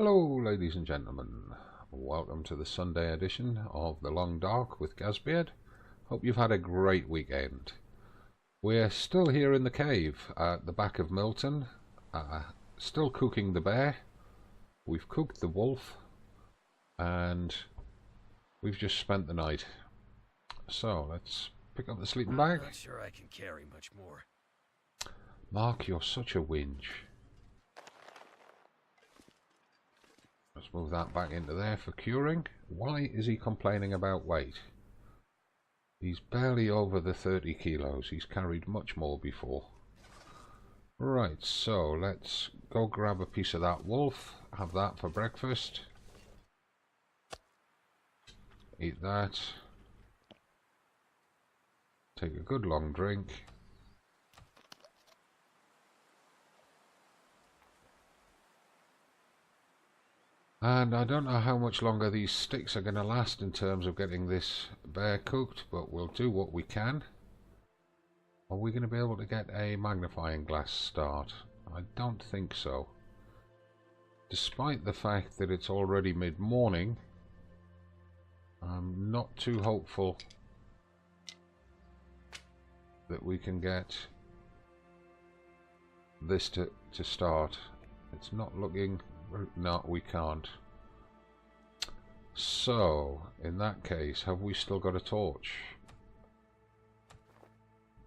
Hello ladies and gentlemen, welcome to the Sunday edition of The Long Dark with Gazbeard. Hope you've had a great weekend. We're still here in the cave at the back of Milton, still cooking the bear. We've cooked the wolf and we've just spent the night. So let's pick up the sleeping bag. I'm not sure I can carry much more. Mark, you're such a whinge. Let's move that back into there for curing. Why is he complaining about weight? He's barely over the 30 kilos. He's carried much more before. Right, so let's go grab a piece of that wolf. Have that for breakfast. Eat that. Take a good long drink. And I don't know how much longer these sticks are going to last in terms of getting this bear cooked, but we'll do what we can. Are we going to be able to get a magnifying glass start? I don't think so. Despite the fact that it's already mid-morning, I'm not too hopeful that we can get this to start. It's not looking... No, we can't. So, in that case, have we still got a torch?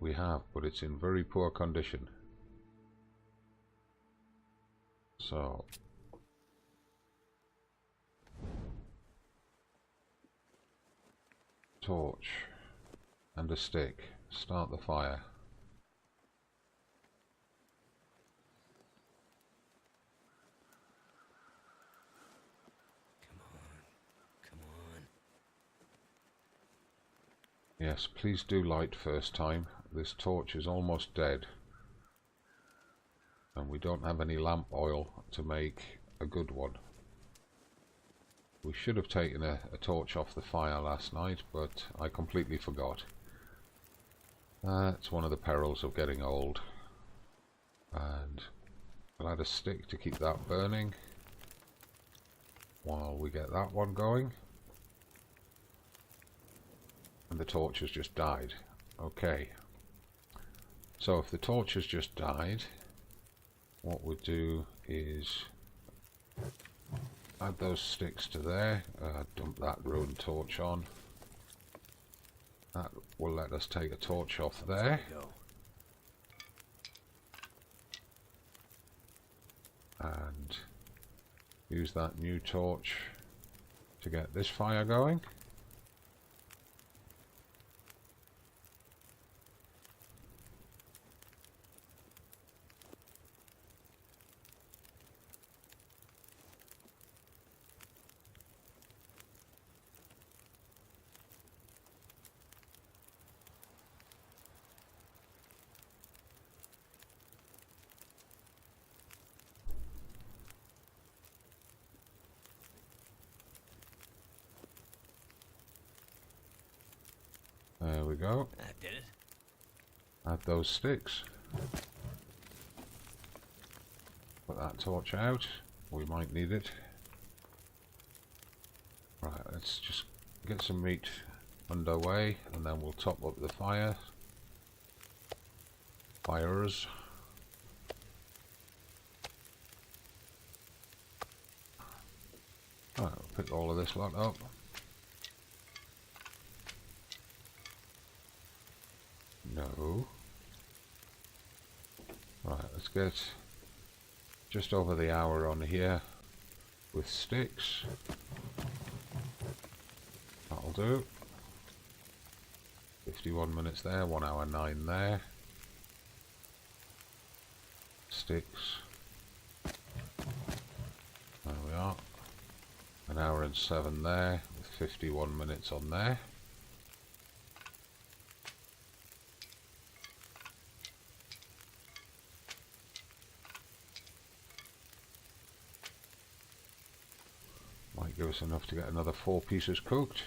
We have, but it's in very poor condition. So, torch and a stick. Start the fire. Yes, please do light first time. This torch is almost dead. And we don't have any lamp oil to make a good one. We should have taken a torch off the fire last night, but I completely forgot. That's one of the perils of getting old. And I'll add a stick to keep that burning while we get that one going. And the torch has just died. Okay. So if the torch has just died, what we'll do is add those sticks to there, dump that ruined torch on. That will let us take a torch off there. And use that new torch to get this fire going. There we go. That did it. Add those sticks. Put that torch out. We might need it. Right, let's just get some meat underway and then we'll top up the fire. Fires. Right, we'll pick all of this lot up. No. Right, let's get just over the hour on here with sticks. That'll do. 51 minutes there, 1 hour 9 there. Sticks. There we are. 1 hour and 7 there, with 51 minutes on there. Might give us enough to get another 4 pieces cooked.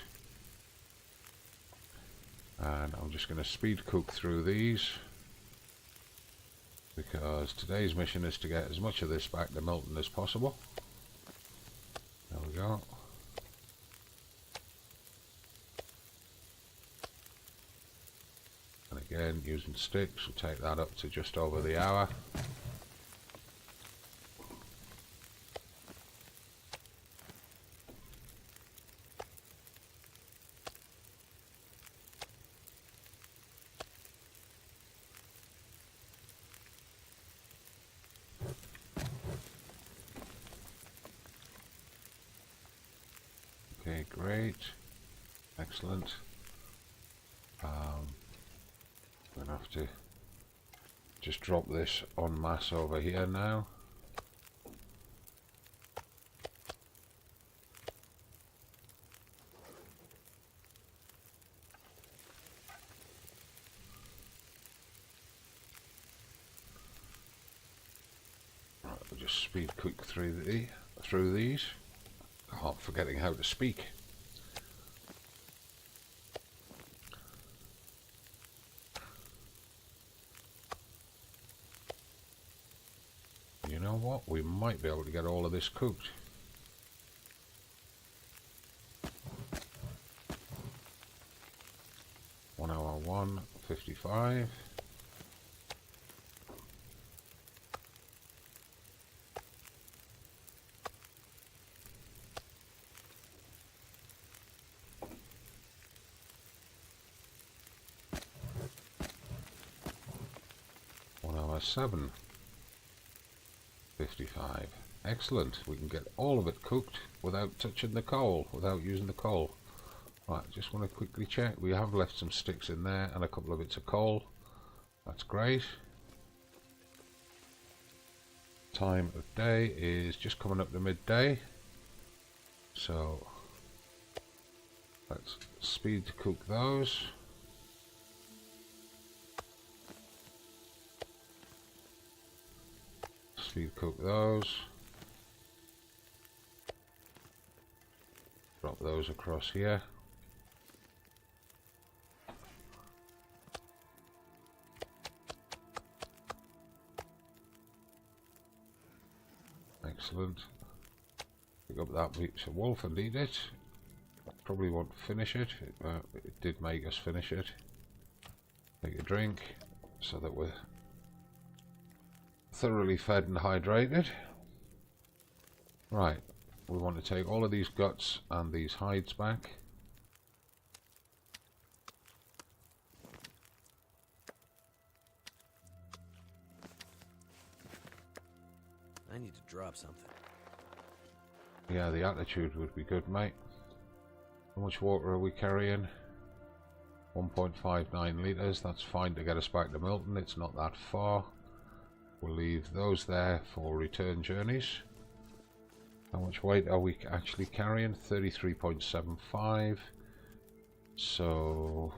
And I'm just going to speed cook through these because today's mission is to get as much of this back to Milton as possible. There we go. And again, using sticks, we'll take that up to just over the hour. Okay, great. Excellent. I'm going to have to just drop this en masse over here now. Right, we'll just speed cook through these. Oh, I'm forgetting how to speak. You know what? We might be able to get all of this cooked. One hour 1:55. Hour 7:55. Excellent. We can get all of it cooked without touching the coal, without using the coal. Right, just want to quickly check. We have left some sticks in there and a couple of bits of coal. That's great. Time of day is just coming up to midday. So let's speed to cook those. Speed cook those. Drop those across here. Excellent. Pick up that piece of wolf and eat it. Probably won't finish it. It did make us finish it. Take a drink so that we're thoroughly fed and hydrated. Right, we want to take all of these guts and these hides back. I need to drop something. Yeah, the attitude would be good, mate. How much water are we carrying? 1.59 litres. That's fine to get us back to Milton. It's not that far. We'll leave those there for return journeys. How much weight are we actually carrying? 33.75. So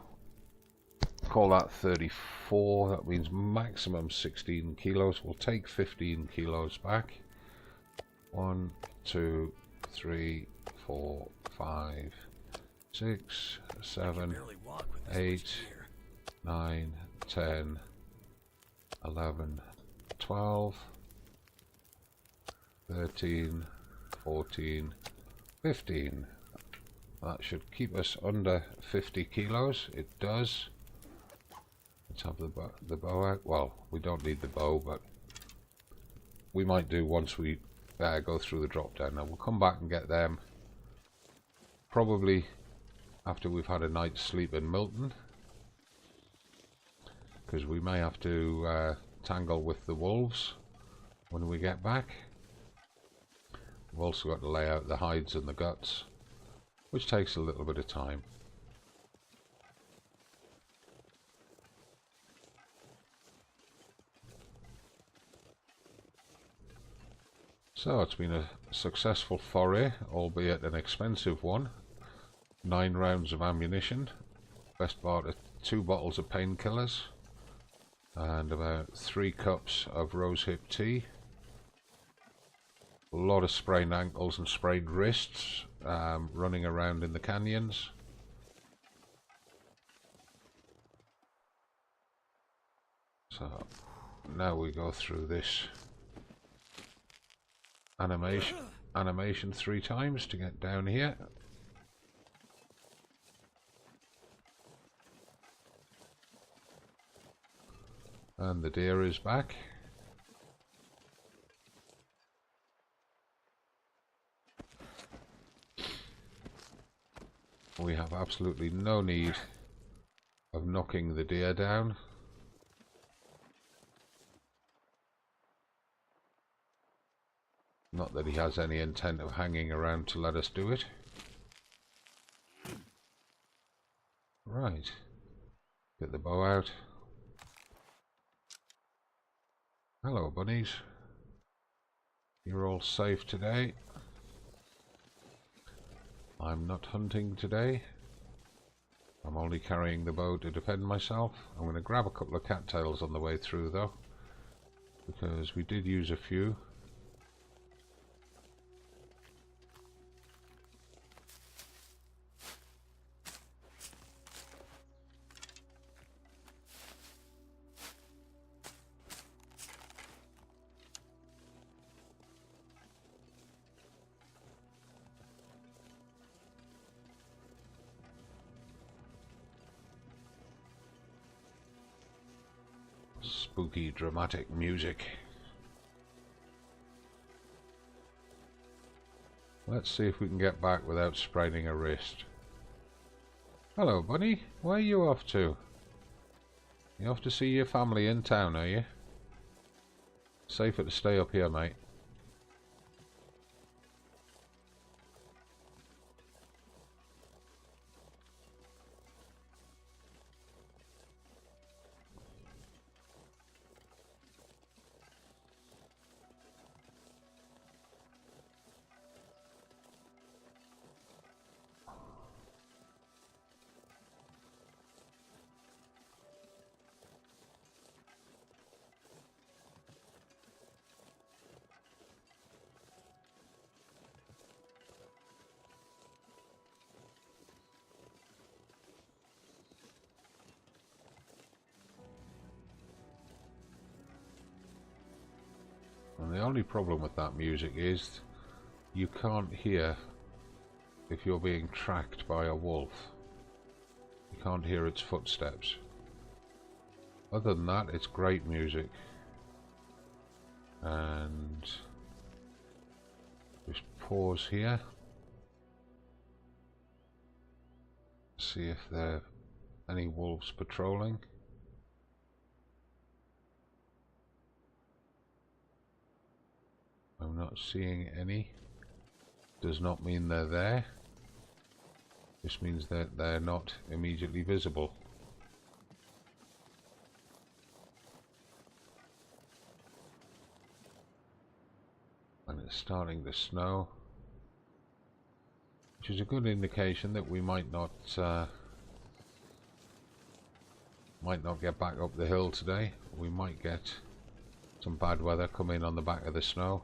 call that 34. That means maximum 16 kilos. We'll take 15 kilos back. 1, 2, 3, 4, 5, 6, 7, 8, 9, 10, 11, 12, 13, 14, 15. That should keep us under 50 kilos. It does. Let's have the bow out. Well, we don't need the bow, but we might do once we go through the drop down. Now we'll come back and get them probably after we've had a night's sleep in Milton, because we may have to tangle with the wolves when we get back. We've also got to lay out the hides and the guts, which takes a little bit of time. So it's been a successful foray, albeit an expensive one. 9 rounds of ammunition, best part of 2 bottles of painkillers, and about 3 cups of rosehip tea. A lot of sprained ankles and sprained wrists running around in the canyons. So now we go through this animation. animation 3 times to get down here. And the deer is back. We have absolutely no need of knocking the deer down. Not that he has any intent of hanging around to let us do it. Right. Get the bow out. Hello, bunnies. You're all safe today. I'm not hunting today. I'm only carrying the bow to defend myself. I'm going to grab a couple of cattails on the way through though, because we did use a few. Spooky, dramatic music. Let's see if we can get back without spraining a wrist. Hello, bunny. Where are you off to? You off to see your family in town, are you? Safer to stay up here, mate. And the only problem with that music is you can't hear if you're being tracked by a wolf. You can't hear its footsteps. Other than that, it's great music. And just pause here. See if there are any wolves patrolling. I'm not seeing any. Does not mean they're there. Just means that they're not immediately visible. And it's starting to snow, which is a good indication that we might not get back up the hill today. We might get some bad weather come in on the back of the snow.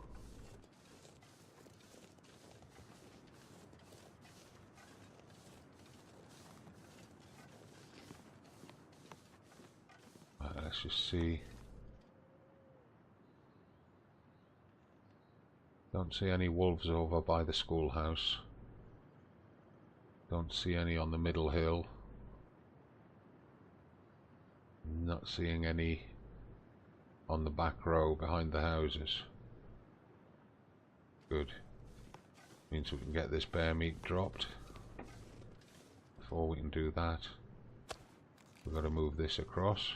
Let's just see. Don't see any wolves over by the schoolhouse. Don't see any on the middle hill. Not seeing any on the back row behind the houses. Good. Means we can get this bear meat dropped. Before we can do that, we've got to move this across.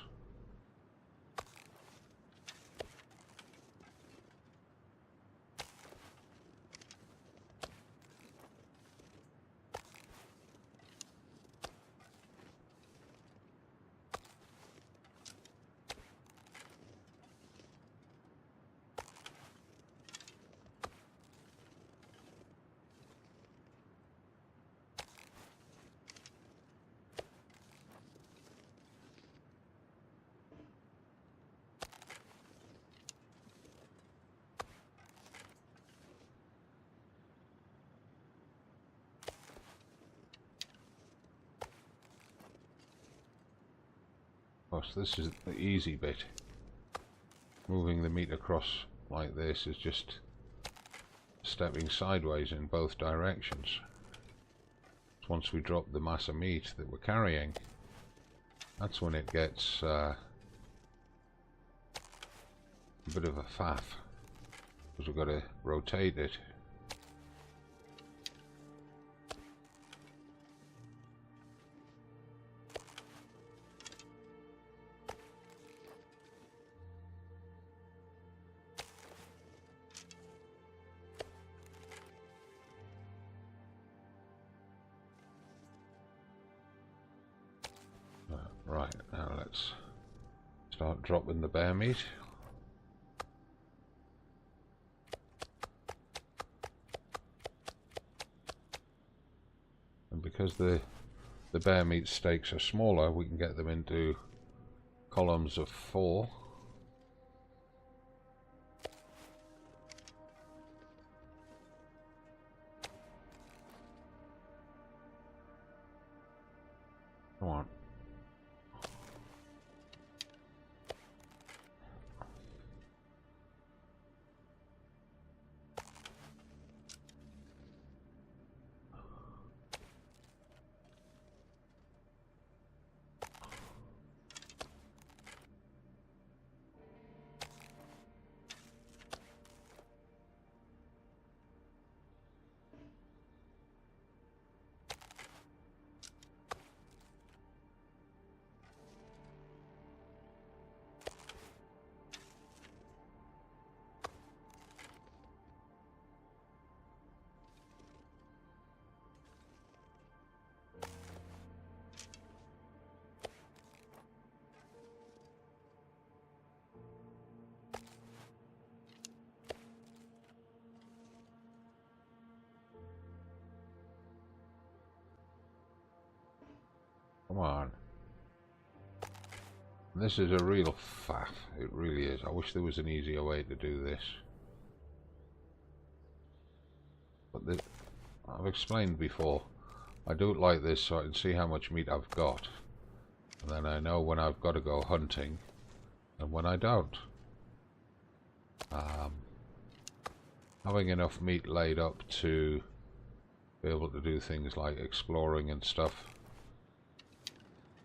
This is the easy bit. Moving the meat across like this is just stepping sideways in both directions. Once we drop the mass of meat that we're carrying, that's when it gets a bit of a faff, because we've got to rotate it. Right, now let's start dropping the bear meat. And because the bear meat steaks are smaller, we can get them into columns of 4. Come on. Come on. This is a real faff. It really is. I wish there was an easier way to do this. But I've explained before, I do it like this so I can see how much meat I've got. And then I know when I've got to go hunting and when I don't. Having enough meat laid up to be able to do things like exploring and stuff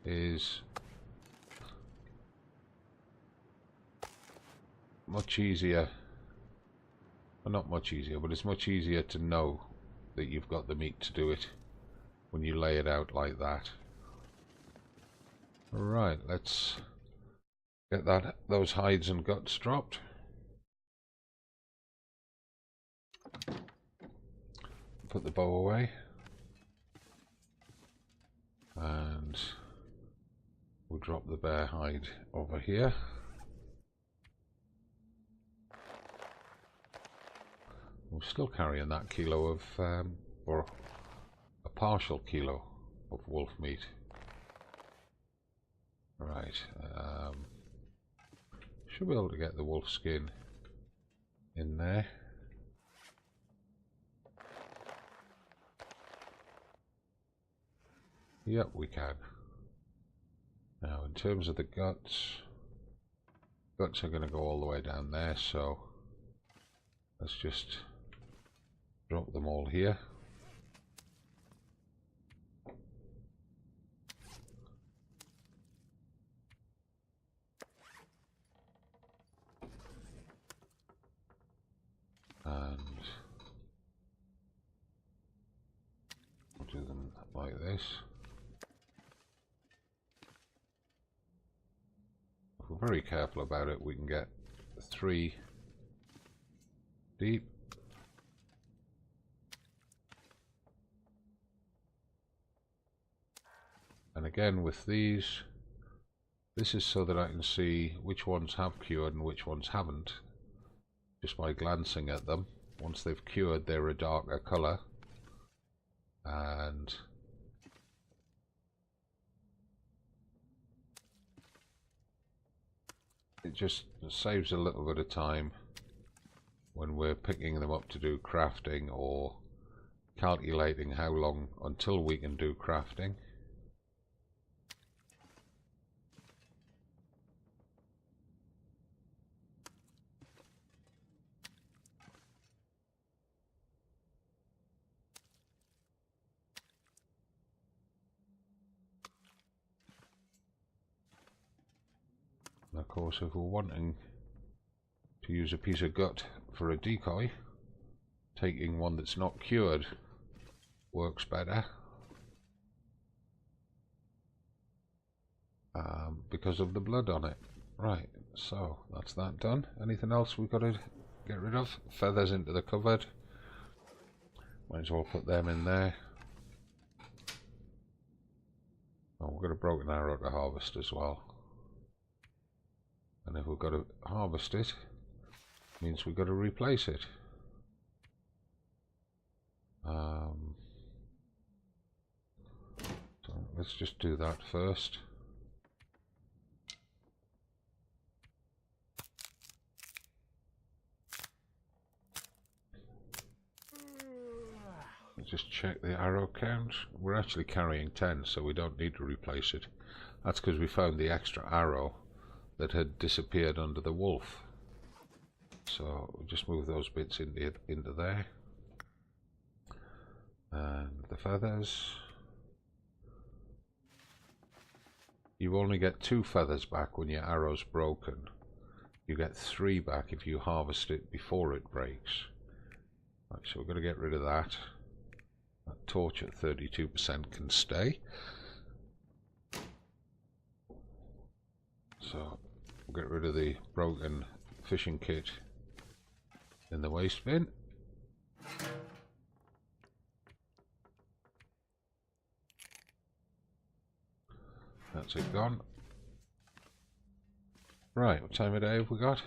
is much easier. Well, not much easier, but it's much easier to know that you've got the meat to do it when you lay it out like that. Right, let's get those hides and guts dropped. Put the bow away. And we'll drop the bear hide over here. We're still carrying that kilo of, or a partial kilo of wolf meat. Right, should be able to get the wolf skin in there. Yep, we can. Now, in terms of the guts are going to go all the way down there, so let's just drop them all here. And we'll do them like this. If we're very careful about it, we can get 3 deep. And again with these, this is so that I can see which ones have cured and which ones haven't, just by glancing at them. Once they've cured, they're a darker colour, and it just saves a little bit of time when we're picking them up to do crafting or calculating how long until we can do crafting. And of course, if we're wanting to use a piece of gut for a decoy, taking one that's not cured works better, because of the blood on it. Right, so that's that done. Anything else we've got to get rid of? Feathers into the cupboard. Might as well put them in there. Oh, we've got a broken arrow to harvest as well. And if we've got to harvest it, means we've got to replace it. So let's just do that first. Just check the arrow count. We're actually carrying 10, so we don't need to replace it. That's because we found the extra arrow that had disappeared under the wolf. So we'll just move those bits into there. And the feathers. You only get 2 feathers back when your arrow's broken. You get 3 back if you harvest it before it breaks. Right, so we're going to get rid of that. That torch at 32% can stay. So we'll get rid of the broken fishing kit in the waste bin. That's it gone. Right, what time of day have we got?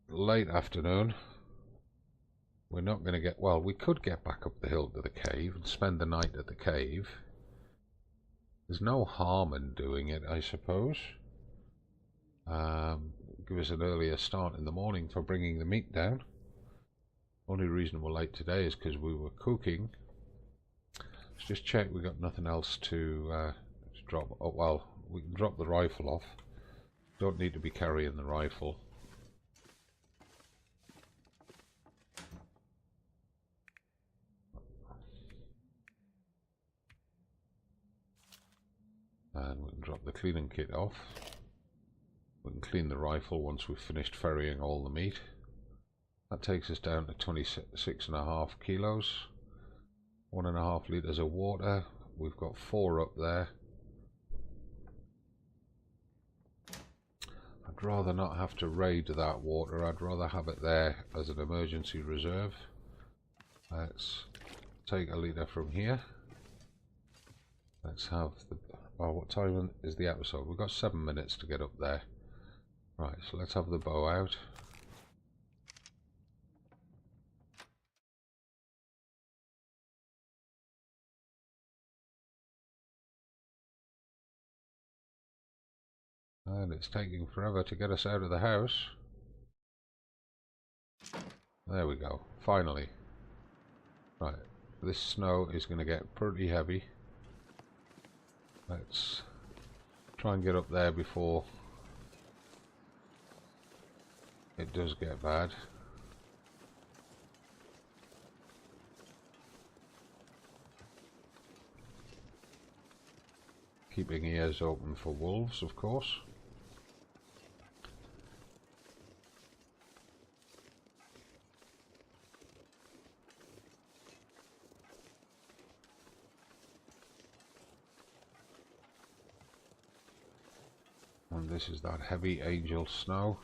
Late afternoon. We're not going to get, well, we could get back up the hill to the cave and spend the night at the cave. There's no harm in doing it, I suppose. Give us an earlier start in the morning for bringing the meat down. Only reason we're late today is because we were cooking. Let's just check we got nothing else to drop. Oh, well, we can drop the rifle off. Don't need to be carrying the rifle. And we can drop the cleaning kit off. We can clean the rifle once we've finished ferrying all the meat. That takes us down to 26.5 kilos. 1.5 litres of water. We've got 4 up there. I'd rather not have to raid that water. I'd rather have it there as an emergency reserve. Let's take a litre from here. Let's have the... Oh, what time is the episode? We've got 7 minutes to get up there. Right, so let's have the bow out. And it's taking forever to get us out of the house. There we go, finally. Right, this snow is going to get pretty heavy. Let's try and get up there before it does get bad. Keeping ears open for wolves, of course. And this is that heavy angel snow.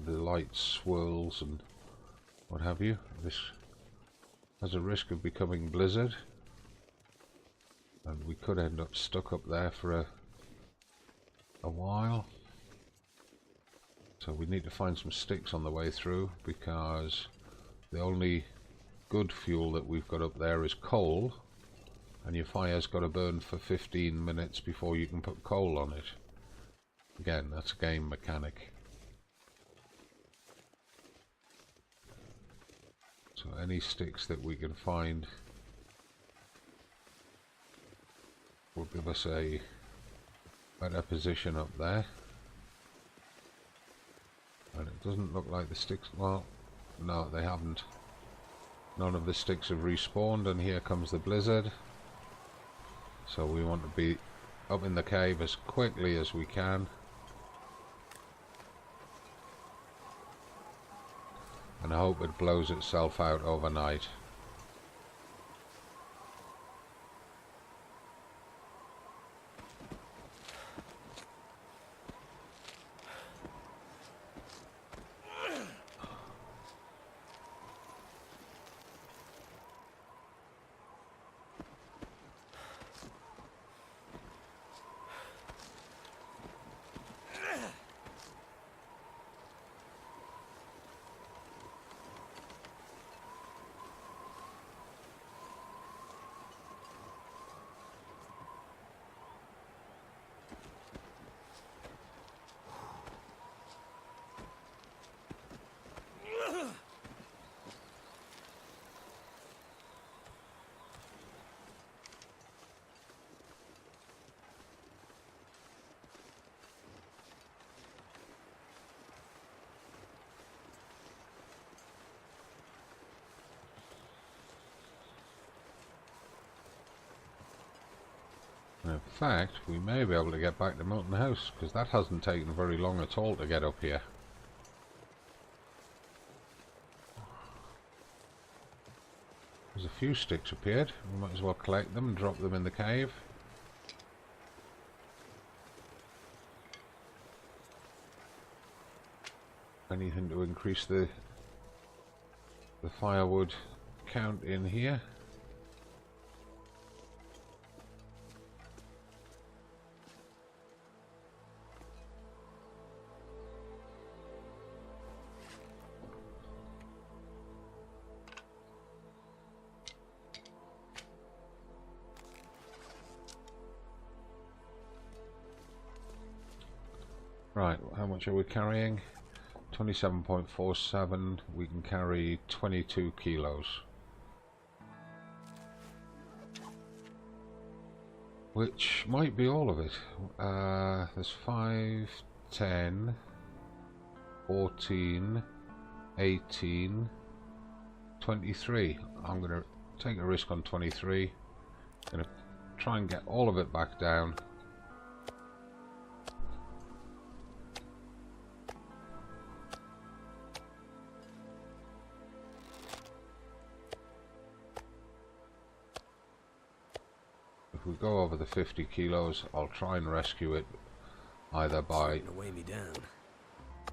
The light swirls and what have you. This has a risk of becoming blizzard, and we could end up stuck up there for a while. So we need to find some sticks on the way through, because the only good fuel that we've got up there is coal, and your fire's got to burn for 15 minutes before you can put coal on it. Again, that's a game mechanic. So any sticks that we can find will give us a better position up there. And it doesn't look like the sticks, well, no, they haven't. None of the sticks have respawned, and here comes the blizzard. So we want to be up in the cave as quickly as we can. And I hope it blows itself out overnight. In fact, we may be able to get back to Milton House, because that hasn't taken very long at all to get up here. There's a few sticks appeared. We might as well collect them and drop them in the cave. Anything to increase the firewood count in here. Right, how much are we carrying? 27.47. We can carry 22 kilos. Which might be all of it. There's 5, 10, 14, 18, 23. I'm going to take a risk on 23. Going to try and get all of it back down. If we go over the 50 kilos, I'll try and rescue it either by weigh me down.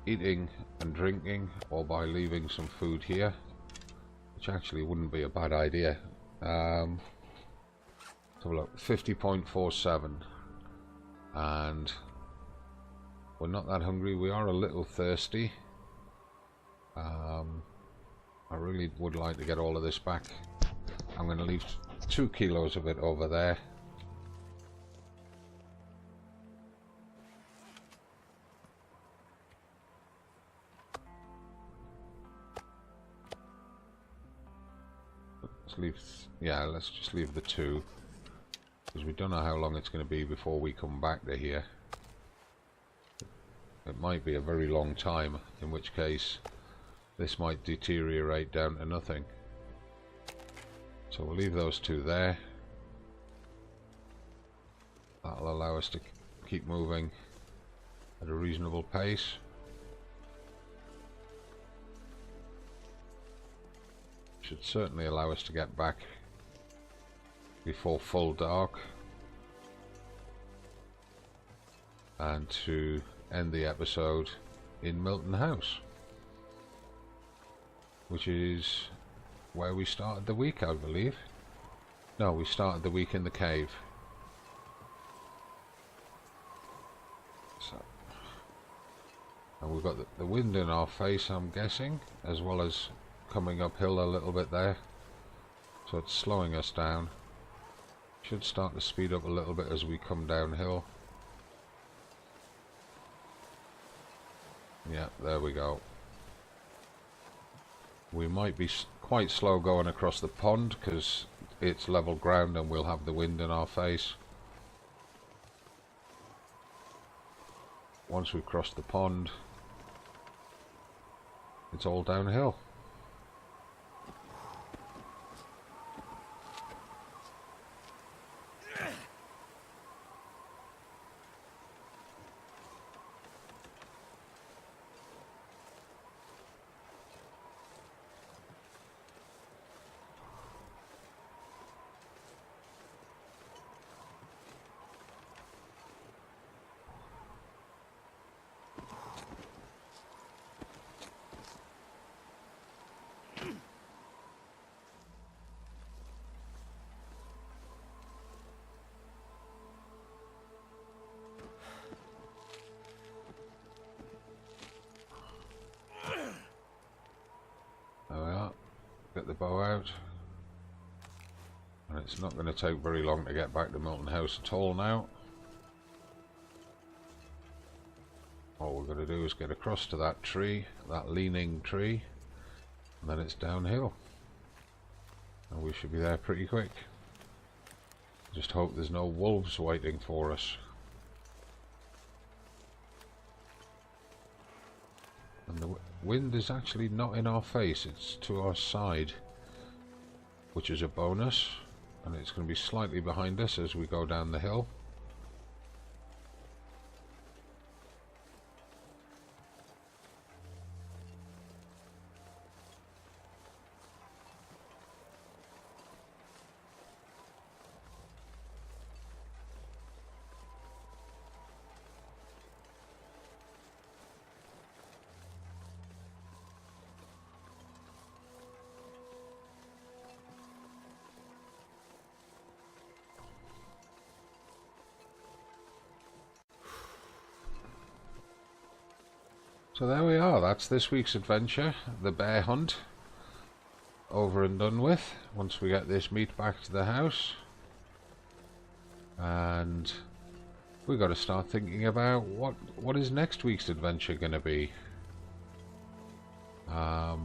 Eating and drinking, or by leaving some food here, which actually wouldn't be a bad idea. Let's have a look. 50.47, and we're not that hungry. We are a little thirsty. I really would like to get all of this back. I'm going to leave 2 kilos of it over there. Let's just leave the 2, because we don't know how long it's going to be before we come back to here. It might be a very long time, in which case this might deteriorate down to nothing. So we'll leave those 2 there. That'll allow us to keep moving at a reasonable pace. Should certainly allow us to get back before full dark, and to end the episode in Milton House, which is where we started the week, I believe. No, we started the week in the cave. So, and we've got the wind in our face, I'm guessing, as well as coming uphill a little bit there, so it's slowing us down. Should start to speed up a little bit as we come downhill. Yeah, there we go. We might be quite slow going across the pond because it's level ground and we'll have the wind in our face. Once we've crossed the pond, it's all downhill. get the bow out. And it's not going to take very long to get back to Milton House at all now. All we're going to do is get across to that tree, that leaning tree, and then it's downhill. And we should be there pretty quick. Just hope there's no wolves waiting for us. And the wind is actually not in our face, it's to our side, which is a bonus. And it's going to be slightly behind us as we go down the hill. So there we are, that's this week's adventure, the bear hunt, over and done with, once we get this meat back to the house. And we've got to start thinking about what is next week's adventure going to be. I'd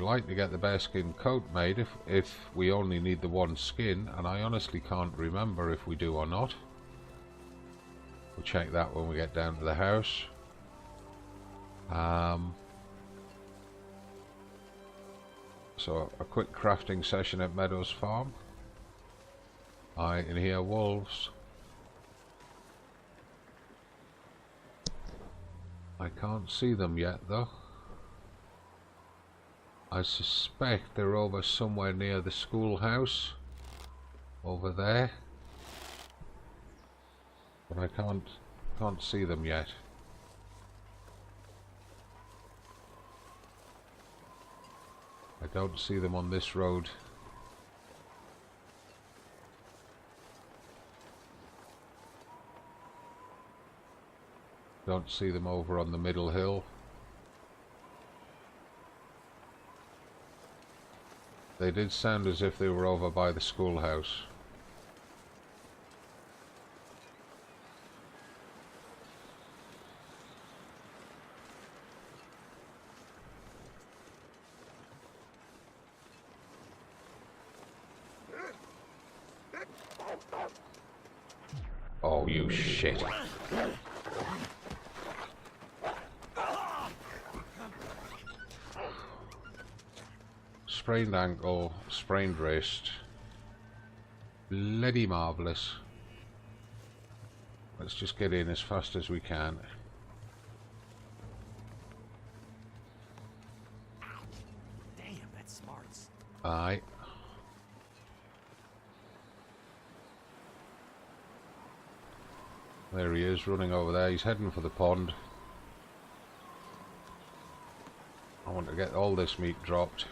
like to get the bearskin coat made if we only need the one skin, and I honestly can't remember if we do or not. We'll check that when we get down to the house. So a quick crafting session at Meadows Farm. I can hear wolves. I can't see them yet though. I suspect they're over somewhere near the schoolhouse, over there, but I can't see them yet. I don't see them on this road. Don't see them over on the middle hill. They did sound as if they were over by the schoolhouse. Oh, you shit. Sprained ankle, sprained wrist. Bloody marvellous. Let's just get in as fast as we can. Damn, that's smarts. Aye. There he is, running over there. He's heading for the pond. I want to get all this meat dropped.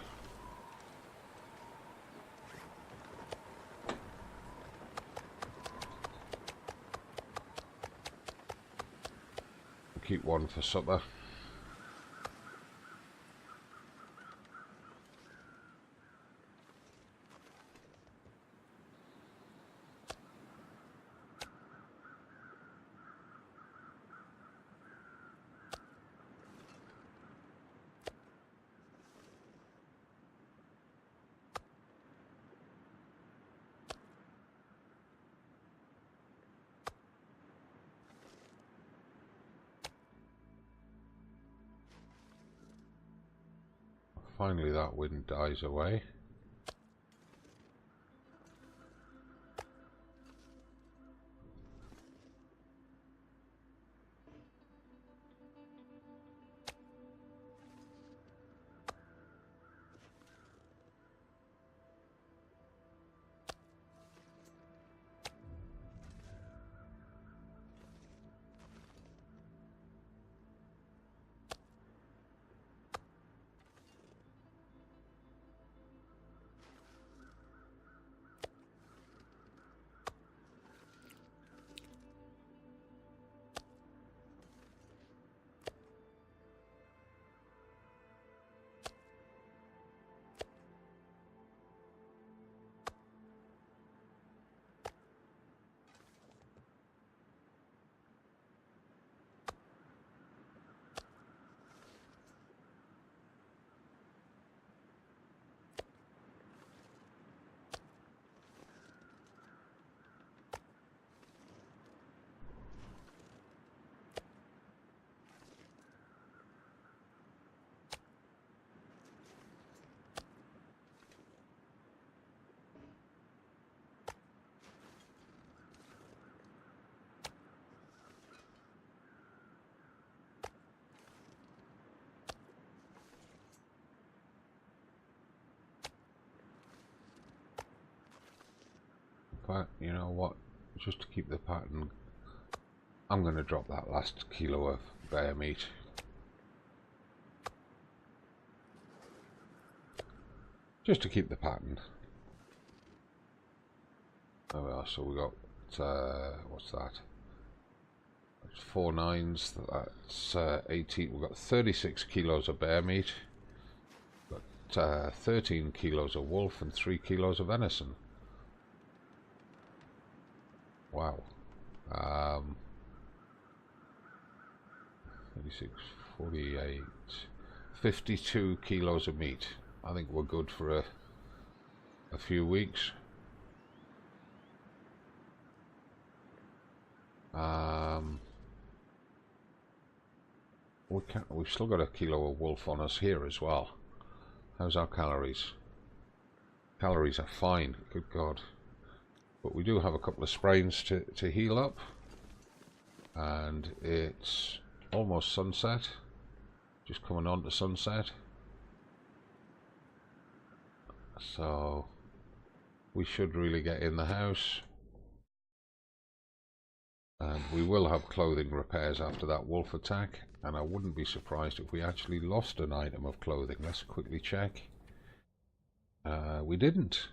Keep one for supper. Finally that wind dies away. But you know what? Just to keep the pattern, I'm going to drop that last kilo of bear meat. Just to keep the pattern. There we are. So we got what's that? That's 4 9s. That's 18. We've got 36 kilos of bear meat. We've got 13 kilos of wolf and 3 kilos of venison. Wow. 36, 48, 52 kilos of meat. I think we're good for a few weeks. We've still got a kilo of wolf on us here as well. How's our calories? Calories are fine, good God. But we do have a couple of sprains to heal up. And it's almost sunset. Just coming on to sunset. So we should really get in the house. And we will have clothing repairs after that wolf attack. And I wouldn't be surprised if we actually lost an item of clothing. Let's quickly check. We didn't.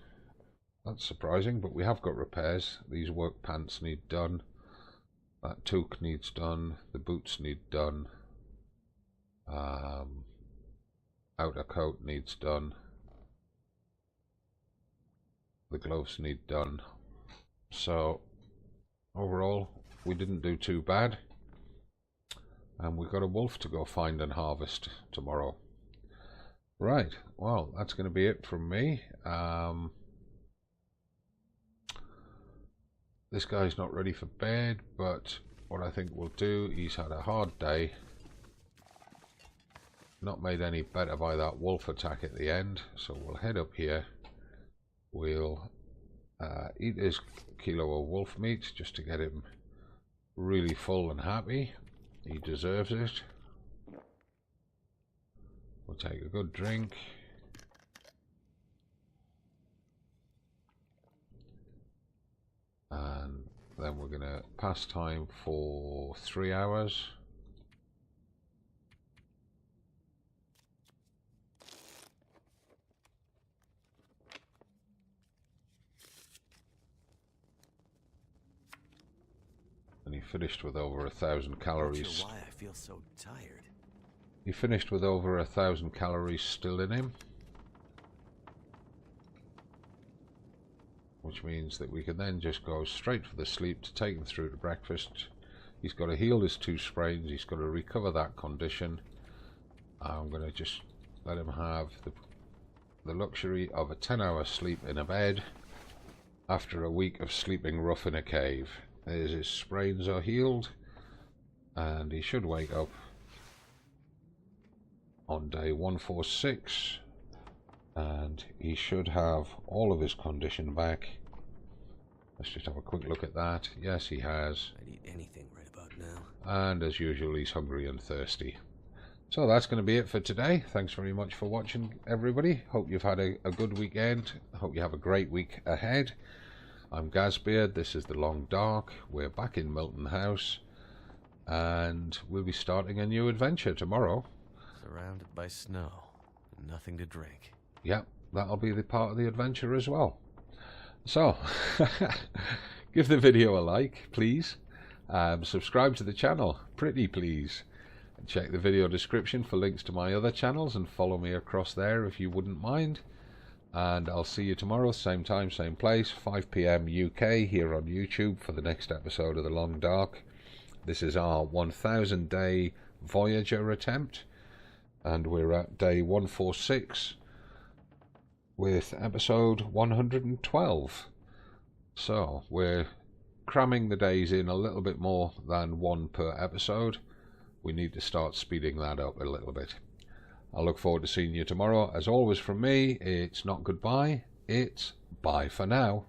That's surprising, but we have got repairs. These work pants need done. That toque needs done. The boots need done. Outer coat needs done. The gloves need done. So overall, we didn't do too bad. And we've got a wolf to go find and harvest tomorrow. Right, well, that's going to be it from me. This guy's not ready for bed, but what I think we'll do, he's had a hard day. Not made any better by that wolf attack at the end, so we'll head up here. We'll eat his kilo of wolf meat just to get him really full and happy. He deserves it. We'll take a good drink. And then we're going to pass time for 3 hours. And he finished with over 1,000 calories. Not sure why I feel so tired. He finished with over 1,000 calories still in him. Which means that we can then just go straight for the sleep to take him through to breakfast. He's got to heal his 2 sprains. He's got to recover that condition. I'm going to just let him have the luxury of a 10-hour sleep in a bed after a week of sleeping rough in a cave. There's his sprains are healed, and he should wake up on day 146, and he should have all of his condition back. Let's just have a quick look at that. Yes, he has. I'd eat anything right about now. And as usual, he's hungry and thirsty. So that's going to be it for today. Thanks very much for watching, everybody. Hope you've had a good weekend. Hope you have a great week ahead. I'm Gazbeard, this is The Long Dark. We're back in Milton House, and we'll be starting a new adventure tomorrow. Surrounded by snow, and nothing to drink. Yep, that'll be the part of the adventure as well. So, give the video a like, please. Subscribe to the channel, pretty please. And check the video description for links to my other channels, and follow me across there if you wouldn't mind. And I'll see you tomorrow, same time, same place, 5 PM UK here on YouTube for the next episode of The Long Dark. This is our 1,000 day Voyageur attempt, and we're at day 146 with episode 112. So we're cramming the days in a little bit more than 1 per episode. We need to start speeding that up a little bit. I look forward to seeing you tomorrow. As always from me, it's not goodbye, it's bye for now.